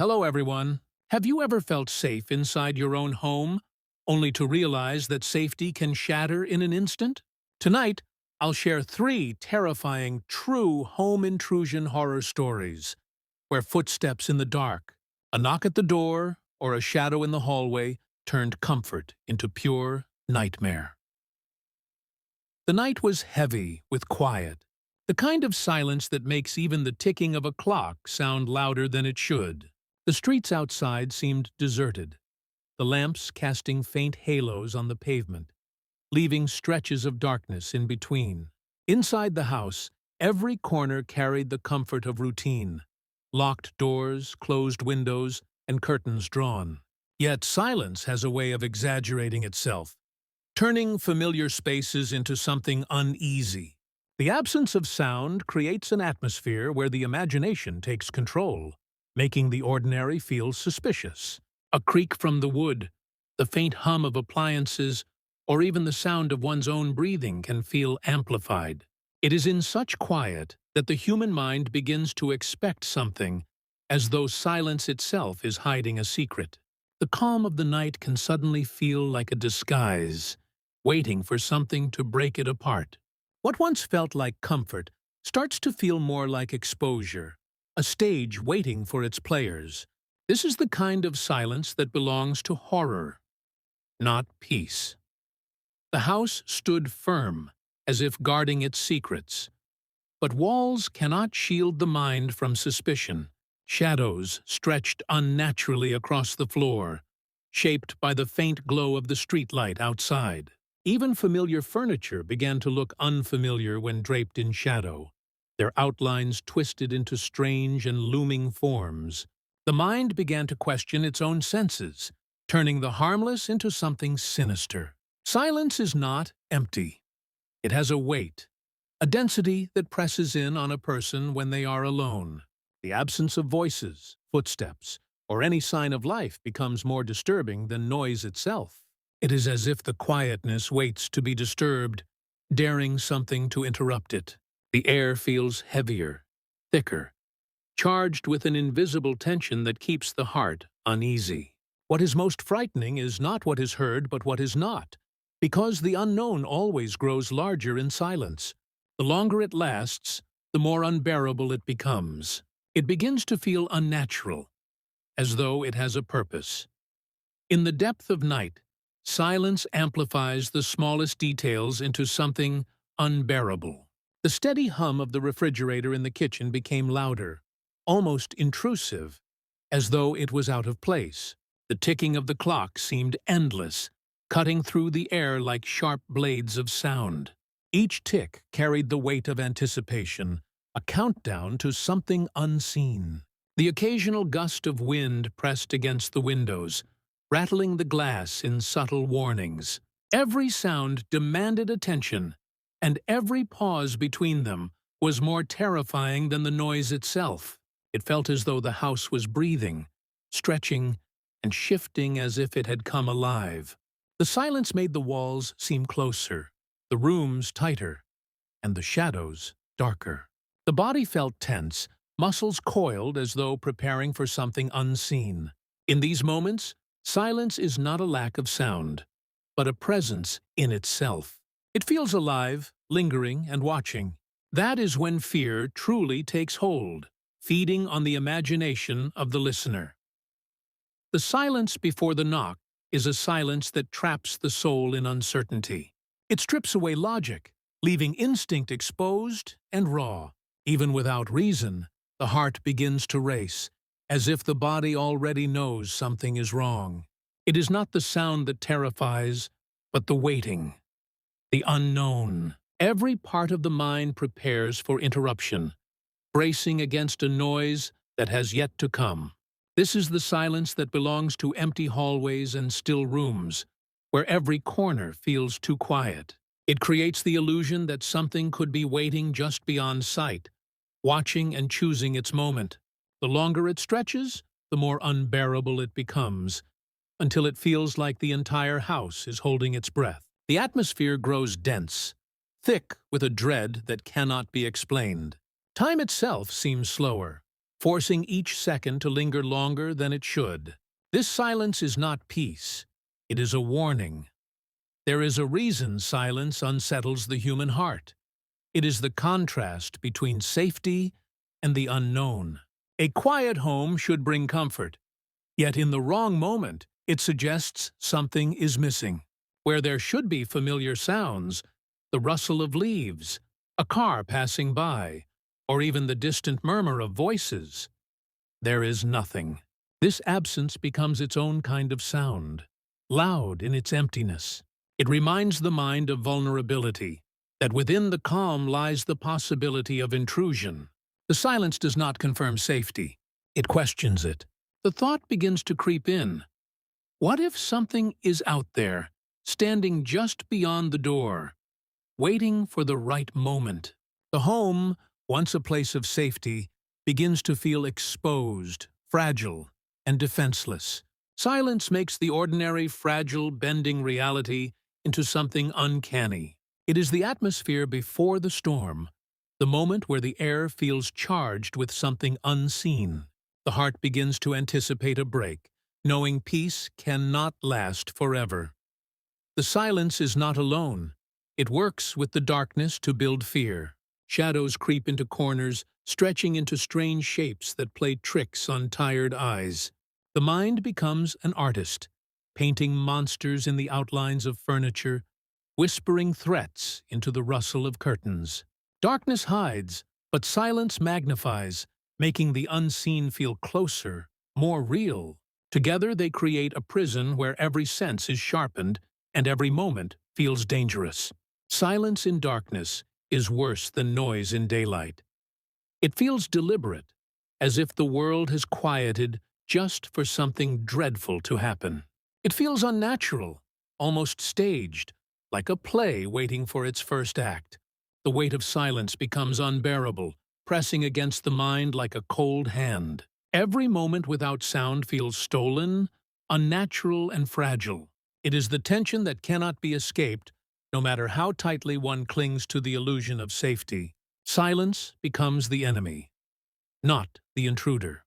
Hello, everyone. Have you ever felt safe inside your own home, only to realize that safety can shatter in an instant? Tonight, I'll share 3 terrifying true home intrusion horror stories, where footsteps in the dark, a knock at the door, or a shadow in the hallway turned comfort into pure nightmare. The night was heavy with quiet, the kind of silence that makes even the ticking of a clock sound louder than it should. The streets outside seemed deserted, the lamps casting faint halos on the pavement, leaving stretches of darkness in between. Inside the house, every corner carried the comfort of routine: locked doors, closed windows, and curtains drawn. Yet silence has a way of exaggerating itself, turning familiar spaces into something uneasy. The absence of sound creates an atmosphere where the imagination takes control, making the ordinary feel suspicious. A creak from the wood, the faint hum of appliances, or even the sound of one's own breathing can feel amplified. It is in such quiet that the human mind begins to expect something, as though silence itself is hiding a secret. The calm of the night can suddenly feel like a disguise, waiting for something to break it apart. What once felt like comfort starts to feel more like exposure, a stage waiting for its players. This is the kind of silence that belongs to horror, not peace. The house stood firm, as if guarding its secrets. But walls cannot shield the mind from suspicion. Shadows stretched unnaturally across the floor, shaped by the faint glow of the streetlight outside. Even familiar furniture began to look unfamiliar when draped in shadow, their outlines twisted into strange and looming forms. The mind began to question its own senses, turning the harmless into something sinister. Silence is not empty. It has a weight, a density that presses in on a person when they are alone. The absence of voices, footsteps, or any sign of life becomes more disturbing than noise itself. It is as if the quietness waits to be disturbed, daring something to interrupt it. The air feels heavier, thicker, charged with an invisible tension that keeps the heart uneasy. What is most frightening is not what is heard but what is not, because the unknown always grows larger in silence. The longer it lasts, the more unbearable it becomes. It begins to feel unnatural, as though it has a purpose. In the depth of night, silence amplifies the smallest details into something unbearable. The steady hum of the refrigerator in the kitchen became louder, almost intrusive, as though it was out of place. The ticking of the clock seemed endless, cutting through the air like sharp blades of sound. Each tick carried the weight of anticipation, a countdown to something unseen. The occasional gust of wind pressed against the windows, rattling the glass in subtle warnings. Every sound demanded attention, and every pause between them was more terrifying than the noise itself. It felt as though the house was breathing, stretching, and shifting as if it had come alive. The silence made the walls seem closer, the rooms tighter, and the shadows darker. The body felt tense, muscles coiled as though preparing for something unseen. In these moments, silence is not a lack of sound, but a presence in itself. It feels alive, lingering, and watching. That is when fear truly takes hold, feeding on the imagination of the listener. The silence before the knock is a silence that traps the soul in uncertainty. It strips away logic, leaving instinct exposed and raw. Even without reason, the heart begins to race, as if the body already knows something is wrong. It is not the sound that terrifies, but the waiting, the unknown. Every part of the mind prepares for interruption, bracing against a noise that has yet to come. This is the silence that belongs to empty hallways and still rooms, where every corner feels too quiet. It creates the illusion that something could be waiting just beyond sight, watching and choosing its moment. The longer it stretches, the more unbearable it becomes, until it feels like the entire house is holding its breath. The atmosphere grows dense, thick with a dread that cannot be explained. Time itself seems slower, forcing each second to linger longer than it should. This silence is not peace. It is a warning. There is a reason silence unsettles the human heart. It is the contrast between safety and the unknown. A quiet home should bring comfort, yet in the wrong moment, it suggests something is missing. Where there should be familiar sounds, the rustle of leaves, a car passing by, or even the distant murmur of voices, there is nothing. This absence becomes its own kind of sound, loud in its emptiness. It reminds the mind of vulnerability, that within the calm lies the possibility of intrusion. The silence does not confirm safety. It questions it. The thought begins to creep in. What if something is out there, standing just beyond the door, waiting for the right moment? The home, once a place of safety, begins to feel exposed, fragile, and defenseless. Silence makes the ordinary, fragile, bending reality into something uncanny. It is the atmosphere before the storm, the moment where the air feels charged with something unseen. The heart begins to anticipate a break, knowing peace cannot last forever. The silence is not alone. It works with the darkness to build fear. Shadows creep into corners, stretching into strange shapes that play tricks on tired eyes. The mind becomes an artist, painting monsters in the outlines of furniture, whispering threats into the rustle of curtains. Darkness hides, but silence magnifies, making the unseen feel closer, more real. Together they create a prison where every sense is sharpened and every moment feels dangerous. Silence in darkness is worse than noise in daylight. It feels deliberate, as if the world has quieted just for something dreadful to happen. It feels unnatural, almost staged, like a play waiting for its first act. The weight of silence becomes unbearable, pressing against the mind like a cold hand. Every moment without sound feels stolen, unnatural, and fragile. It is the tension that cannot be escaped, no matter how tightly one clings to the illusion of safety. Silence becomes the enemy, not the intruder.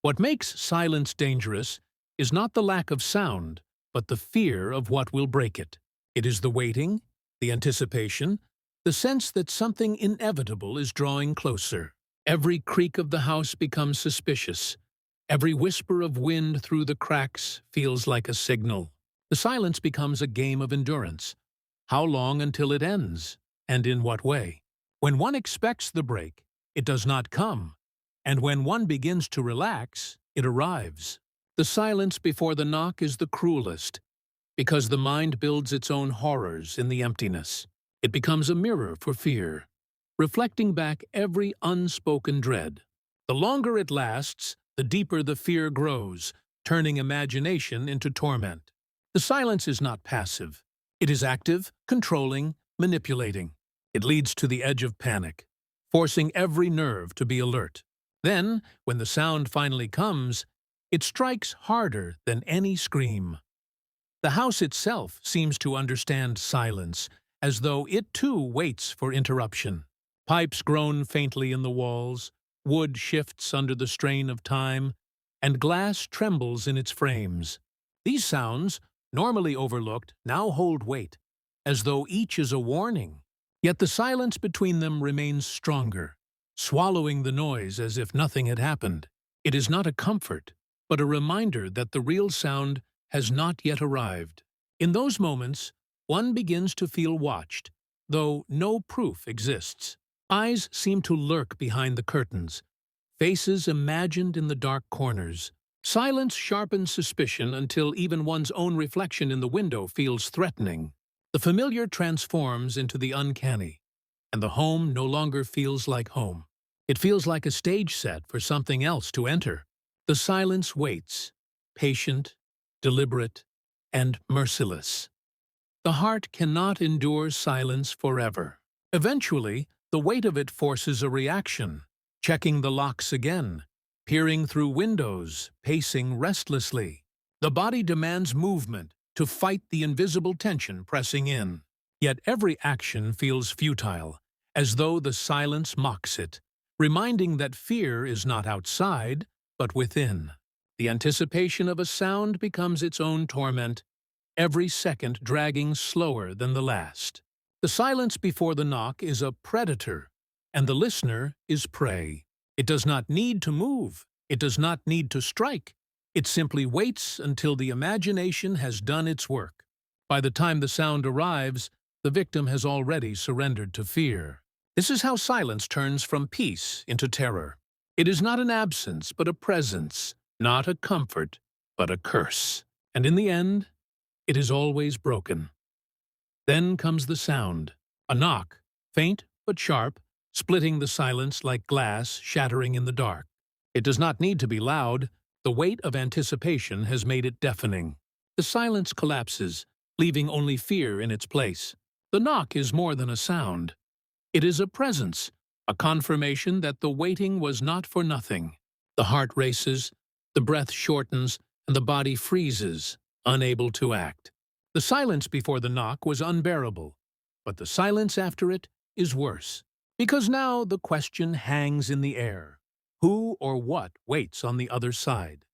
What makes silence dangerous is not the lack of sound, but the fear of what will break it. It is the waiting, the anticipation, the sense that something inevitable is drawing closer. Every creak of the house becomes suspicious. Every whisper of wind through the cracks feels like a signal. The silence becomes a game of endurance. How long until it ends? And in what way? When one expects the break, it does not come. And when one begins to relax, it arrives. The silence before the knock is the cruelest, because the mind builds its own horrors in the emptiness. It becomes a mirror for fear, reflecting back every unspoken dread. The longer it lasts, the deeper the fear grows, turning imagination into torment. The silence is not passive. It is active, controlling, manipulating. It leads to the edge of panic, forcing every nerve to be alert. Then, when the sound finally comes, it strikes harder than any scream. The house itself seems to understand silence, as though it too waits for interruption. Pipes groan faintly in the walls, wood shifts under the strain of time, and glass trembles in its frames. These sounds, normally overlooked, now hold weight, as though each is a warning. Yet the silence between them remains stronger, swallowing the noise as if nothing had happened. It is not a comfort, but a reminder that the real sound has not yet arrived. In those moments, one begins to feel watched, though no proof exists. Eyes seem to lurk behind the curtains, faces imagined in the dark corners. Silence sharpens suspicion until even one's own reflection in the window feels threatening. The familiar transforms into the uncanny, and the home no longer feels like home. It feels like a stage set for something else to enter. The silence waits, patient, deliberate, and merciless. The heart cannot endure silence forever. Eventually, the weight of it forces a reaction, checking the locks again, peering through windows, pacing restlessly. The body demands movement to fight the invisible tension pressing in. Yet every action feels futile, as though the silence mocks it, reminding that fear is not outside, but within. The anticipation of a sound becomes its own torment, every second dragging slower than the last. The silence before the knock is a predator, and the listener is prey. It does not need to move. It does not need to strike. It simply waits until the imagination has done its work. By the time the sound arrives, the victim has already surrendered to fear. This is how silence turns from peace into terror. It is not an absence, but a presence, not a comfort, but a curse. And in the end, it is always broken. Then comes the sound, a knock, faint but sharp, splitting the silence like glass shattering in the dark. It does not need to be loud. The weight of anticipation has made it deafening. The silence collapses, leaving only fear in its place. The knock is more than a sound. It is a presence, a confirmation that the waiting was not for nothing. The heart races, the breath shortens, and the body freezes, unable to act. The silence before the knock was unbearable, but the silence after it is worse. Because now the question hangs in the air. Who or what waits on the other side?